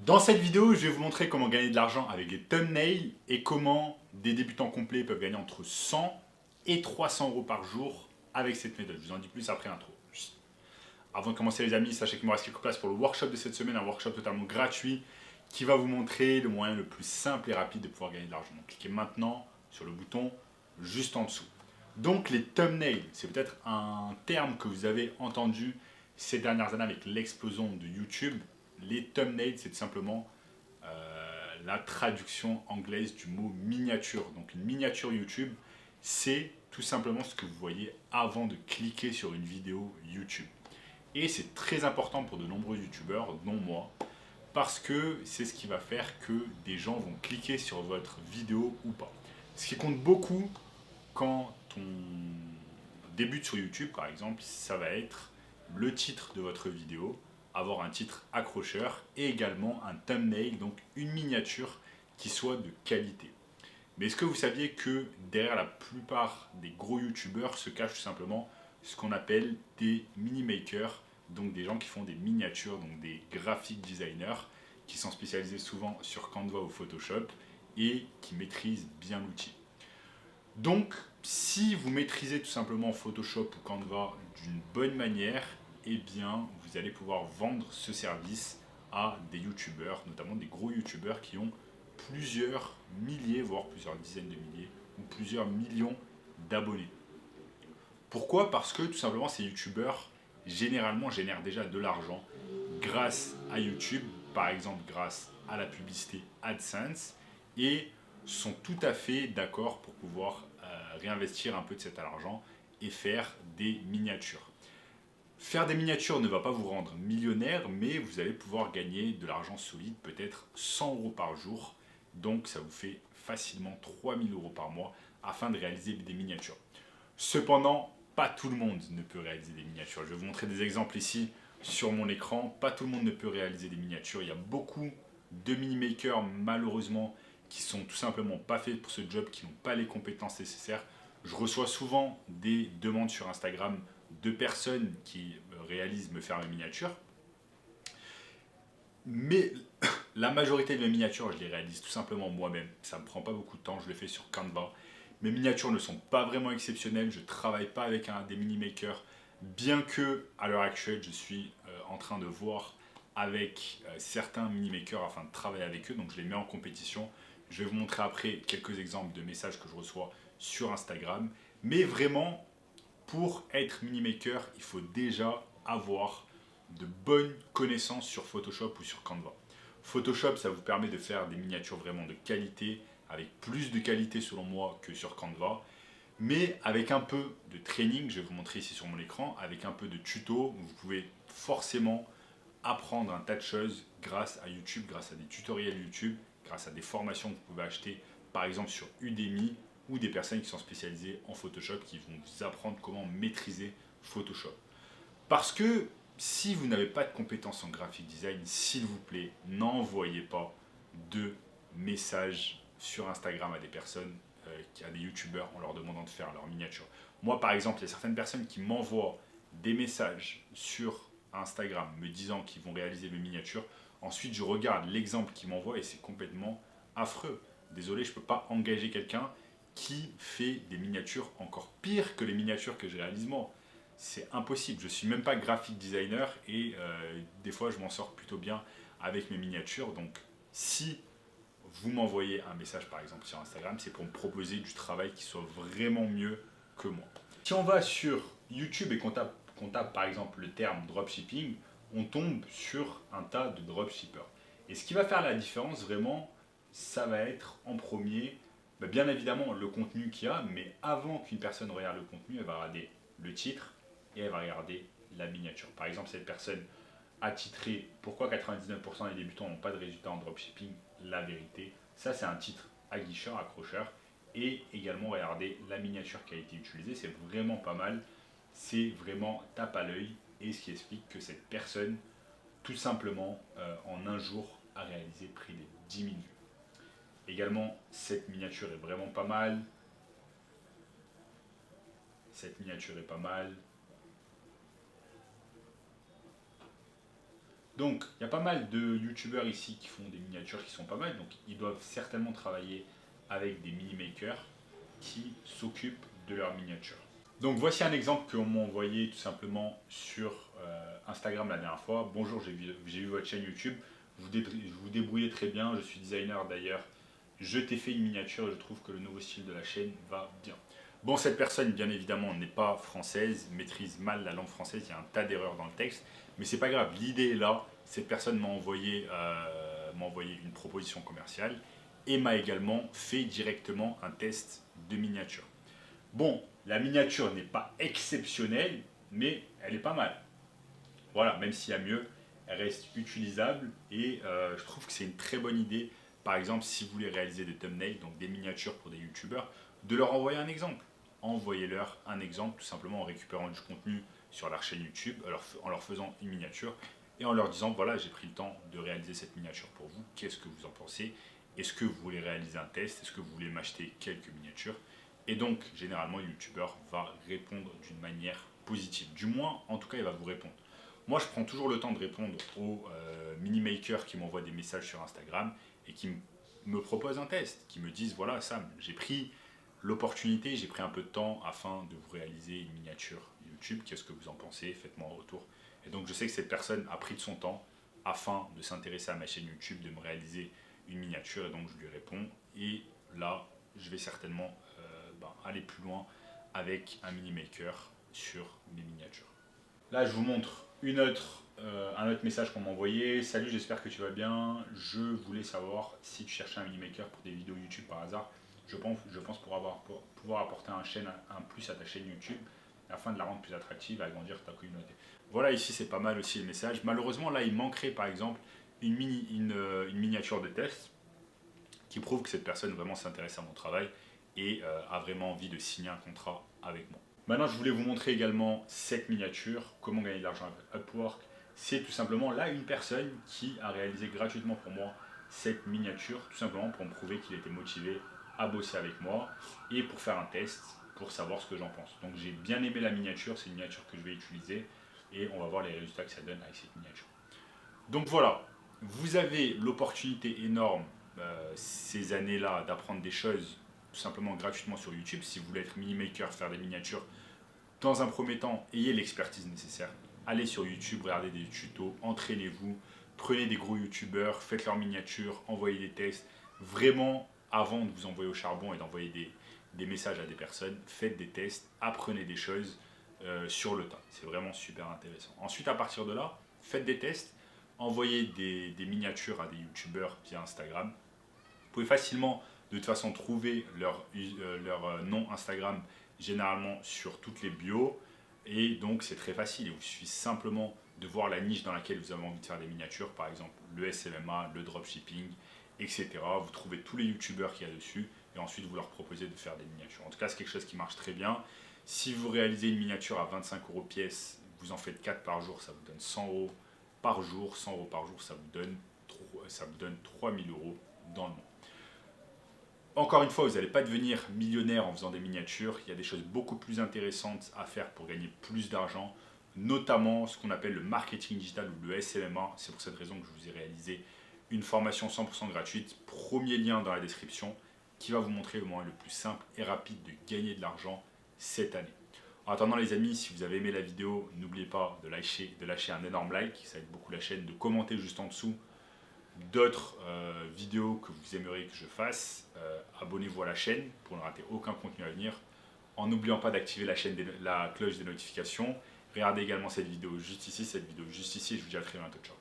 Dans cette vidéo, je vais vous montrer comment gagner de l'argent avec des thumbnails et comment des débutants complets peuvent gagner entre 100 et 300 euros par jour avec cette méthode. Je vous en dis plus après l'intro. Avant de commencer les amis, sachez qu'il me reste quelques places pour le workshop de cette semaine, un workshop totalement gratuit qui va vous montrer le moyen le plus simple et rapide de pouvoir gagner de l'argent. Donc cliquez maintenant sur le bouton juste en dessous. Donc les thumbnails, c'est peut-être un terme que vous avez entendu ces dernières années avec l'explosion de YouTube. Les thumbnails, c'est tout simplement la traduction anglaise du mot miniature. Donc une miniature YouTube, c'est tout simplement ce que vous voyez avant de cliquer sur une vidéo YouTube. Et c'est très important pour de nombreux youtubeurs, dont moi, parce que c'est ce qui va faire que des gens vont cliquer sur votre vidéo ou pas. Ce qui compte beaucoup quand on débute sur YouTube, par exemple, ça va être le titre de votre vidéo, avoir un titre accrocheur et également un thumbnail, donc une miniature qui soit de qualité. Mais est-ce que vous saviez que derrière la plupart des gros youtubeurs se cachent tout simplement ce qu'on appelle des mini-makers, donc des gens qui font des miniatures, donc des graphic designers qui sont spécialisés souvent sur Canva ou Photoshop et qui maîtrisent bien l'outil. Donc, si vous maîtrisez tout simplement Photoshop ou Canva d'une bonne manière, eh bien, vous allez pouvoir vendre ce service à des youtubeurs, notamment des gros youtubeurs qui ont plusieurs milliers, voire plusieurs dizaines de milliers ou plusieurs millions d'abonnés. Pourquoi? Parce que tout simplement ces youtubeurs généralement génèrent déjà de l'argent grâce à YouTube, par exemple grâce à la publicité AdSense, et sont tout à fait d'accord pour pouvoir réinvestir un peu de cet argent et faire des miniatures. Faire des miniatures ne va pas vous rendre millionnaire, mais vous allez pouvoir gagner de l'argent solide, peut-être 100 euros par jour. Donc ça vous fait facilement 3000 euros par mois afin de réaliser des miniatures. Cependant, pas tout le monde ne peut réaliser des miniatures. Je vais vous montrer des exemples ici sur mon écran. Pas tout le monde ne peut réaliser des miniatures. Il y a beaucoup de mini-makers malheureusement qui sont tout simplement pas faits pour ce job, qui n'ont pas les compétences nécessaires. Je reçois souvent des demandes sur Instagram de personnes qui réalisent me faire mes miniatures. Mais la majorité de mes miniatures, je les réalise tout simplement moi-même. Ça ne me prend pas beaucoup de temps, je le fais sur Canva. Mes miniatures ne sont pas vraiment exceptionnelles, je ne travaille pas avec des mini-makers, bien que à l'heure actuelle, je suis en train de voir avec certains mini-makers afin de travailler avec eux, donc je les mets en compétition. Je vais vous montrer après quelques exemples de messages que je reçois sur Instagram. Mais vraiment, pour être mini-maker, il faut déjà avoir de bonnes connaissances sur Photoshop ou sur Canva. Photoshop, ça vous permet de faire des miniatures vraiment de qualité, avec plus de qualité selon moi que sur Canva. Mais avec un peu de training, je vais vous montrer ici sur mon écran, avec un peu de tuto, vous pouvez forcément apprendre un tas de choses grâce à YouTube, grâce à des tutoriels YouTube, grâce à des formations que vous pouvez acheter par exemple sur Udemy ou des personnes qui sont spécialisées en Photoshop qui vont vous apprendre comment maîtriser Photoshop. Parce que si vous n'avez pas de compétences en graphic design, s'il vous plaît, n'envoyez pas de messages sur Instagram à des personnes, à des youtubeurs en leur demandant de faire leur miniature. Moi par exemple, il y a certaines personnes qui m'envoient des messages sur Instagram me disant qu'ils vont réaliser mes miniatures. Ensuite, je regarde l'exemple qu'ils m'envoient et c'est complètement affreux. Désolé, je ne peux pas engager quelqu'un qui fait des miniatures encore pires que les miniatures que je réalise moi. C'est impossible. Je ne suis même pas graphic designer et des fois, je m'en sors plutôt bien avec mes miniatures. Donc, si vous m'envoyez un message par exemple sur Instagram, c'est pour me proposer du travail qui soit vraiment mieux que moi. Si on va sur YouTube et qu'on tape par exemple le terme dropshipping, on tombe sur un tas de dropshippers. Et ce qui va faire la différence vraiment, ça va être en premier, bien évidemment le contenu qu'il y a, mais avant qu'une personne regarde le contenu, elle va regarder le titre et elle va regarder la miniature. Par exemple, cette personne a titré pourquoi 99% des débutants n'ont pas de résultats en dropshipping, la vérité. Ça, c'est un titre aguicheur, accrocheur. Et également, regardez la miniature qui a été utilisée, c'est vraiment pas mal. C'est vraiment tape à l'œil et ce qui explique que cette personne, tout simplement, en un jour, a réalisé près de 10 000 vues. Également, cette miniature est vraiment pas mal. Cette miniature est pas mal. Donc, il y a pas mal de youtubeurs ici qui font des miniatures qui sont pas mal. Donc, ils doivent certainement travailler avec des mini-makers qui s'occupent de leurs miniatures. Donc, voici un exemple qu'on m'a envoyé tout simplement sur Instagram la dernière fois. Bonjour, j'ai vu votre chaîne YouTube. Vous débrouillez très bien. Je suis designer d'ailleurs. Je t'ai fait une miniature et je trouve que le nouveau style de la chaîne va bien. Bon, cette personne, bien évidemment, n'est pas française, maîtrise mal la langue française, il y a un tas d'erreurs dans le texte, mais c'est pas grave, l'idée est là. Cette personne m'a envoyé une proposition commerciale et m'a également fait directement un test de miniature. Bon, la miniature n'est pas exceptionnelle, mais elle est pas mal. Voilà, même s'il y a mieux, elle reste utilisable et je trouve que c'est une très bonne idée. Par exemple, si vous voulez réaliser des thumbnails, donc des miniatures pour des youtubeurs, de leur envoyer un exemple. Envoyez-leur un exemple tout simplement en récupérant du contenu sur leur chaîne YouTube, en leur faisant une miniature et en leur disant voilà, j'ai pris le temps de réaliser cette miniature pour vous, qu'est-ce que vous en pensez? Est-ce que vous voulez réaliser un test? Est-ce que vous voulez m'acheter quelques miniatures? Et donc, généralement, le youtubeur va répondre d'une manière positive. Du moins, en tout cas, il va vous répondre. Moi, je prends toujours le temps de répondre aux mini-makers qui m'envoient des messages sur Instagram et qui me proposent un test, qui me disent voilà, Sam, j'ai pris l'opportunité, j'ai pris un peu de temps afin de vous réaliser une miniature YouTube. Qu'est-ce que vous en pensez? Faites-moi un retour. Et donc, je sais que cette personne a pris de son temps afin de s'intéresser à ma chaîne YouTube, de me réaliser une miniature, et donc je lui réponds. Et là, je vais certainement aller plus loin avec un mini-maker sur mes miniatures. Là, je vous montre un autre message qu'on m'a envoyé. Salut, j'espère que tu vas bien. Je voulais savoir si tu cherchais un mini-maker pour des vidéos YouTube par hasard. Je pense pouvoir apporter un plus à ta chaîne YouTube afin de la rendre plus attractive et agrandir ta communauté. Voilà, ici c'est pas mal aussi le message. Malheureusement, là, il manquerait par exemple une miniature de test qui prouve que cette personne vraiment s'intéresse à mon travail et a vraiment envie de signer un contrat avec moi. Maintenant, je voulais vous montrer également cette miniature, comment gagner de l'argent avec Upwork. C'est tout simplement là une personne qui a réalisé gratuitement pour moi cette miniature, tout simplement pour me prouver qu'il était motivé à bosser avec moi et pour faire un test, pour savoir ce que j'en pense. Donc j'ai bien aimé la miniature, c'est une miniature que je vais utiliser et on va voir les résultats que ça donne avec cette miniature. Donc voilà, vous avez l'opportunité énorme ces années-là d'apprendre des choses tout simplement gratuitement sur YouTube. Si vous voulez être mini-maker, faire des miniatures, dans un premier temps, ayez l'expertise nécessaire. Allez sur YouTube, regardez des tutos, entraînez-vous, prenez des gros youtubeurs, faites leurs miniatures, envoyez des tests. Vraiment, avant de vous envoyer au charbon et d'envoyer des messages à des personnes, faites des tests, apprenez des choses sur le tas. C'est vraiment super intéressant. Ensuite, à partir de là, faites des tests, envoyez des miniatures à des youtubeurs via Instagram. Vous pouvez facilement, de toute façon, trouver leur nom Instagram généralement sur toutes les bios. Et donc, c'est très facile. Il vous suffit simplement de voir la niche dans laquelle vous avez envie de faire des miniatures. Par exemple, le SMMA, le dropshipping, etc. Vous trouvez tous les youtubeurs qu'il y a dessus. Et ensuite, vous leur proposez de faire des miniatures. En tout cas, c'est quelque chose qui marche très bien. Si vous réalisez une miniature à 25 € pièce, vous en faites 4 par jour, ça vous donne 100 € par jour. 100 € par jour, ça vous donne 3000 € dans le mois. Encore une fois, vous n'allez pas devenir millionnaire en faisant des miniatures. Il y a des choses beaucoup plus intéressantes à faire pour gagner plus d'argent, notamment ce qu'on appelle le marketing digital ou le SMMA. C'est pour cette raison que je vous ai réalisé une formation 100% gratuite. Premier lien dans la description qui va vous montrer le moyen le plus simple et rapide de gagner de l'argent cette année. En attendant les amis, si vous avez aimé la vidéo, n'oubliez pas de lâcher un énorme like, ça aide beaucoup la chaîne, de commenter juste en dessous d'autres vidéos que vous aimeriez que je fasse. Abonnez-vous à la chaîne pour ne rater aucun contenu à venir, en n'oubliant pas d'activer la cloche des notifications. Regardez également cette vidéo juste ici, et je vous dis à très bientôt. Ciao.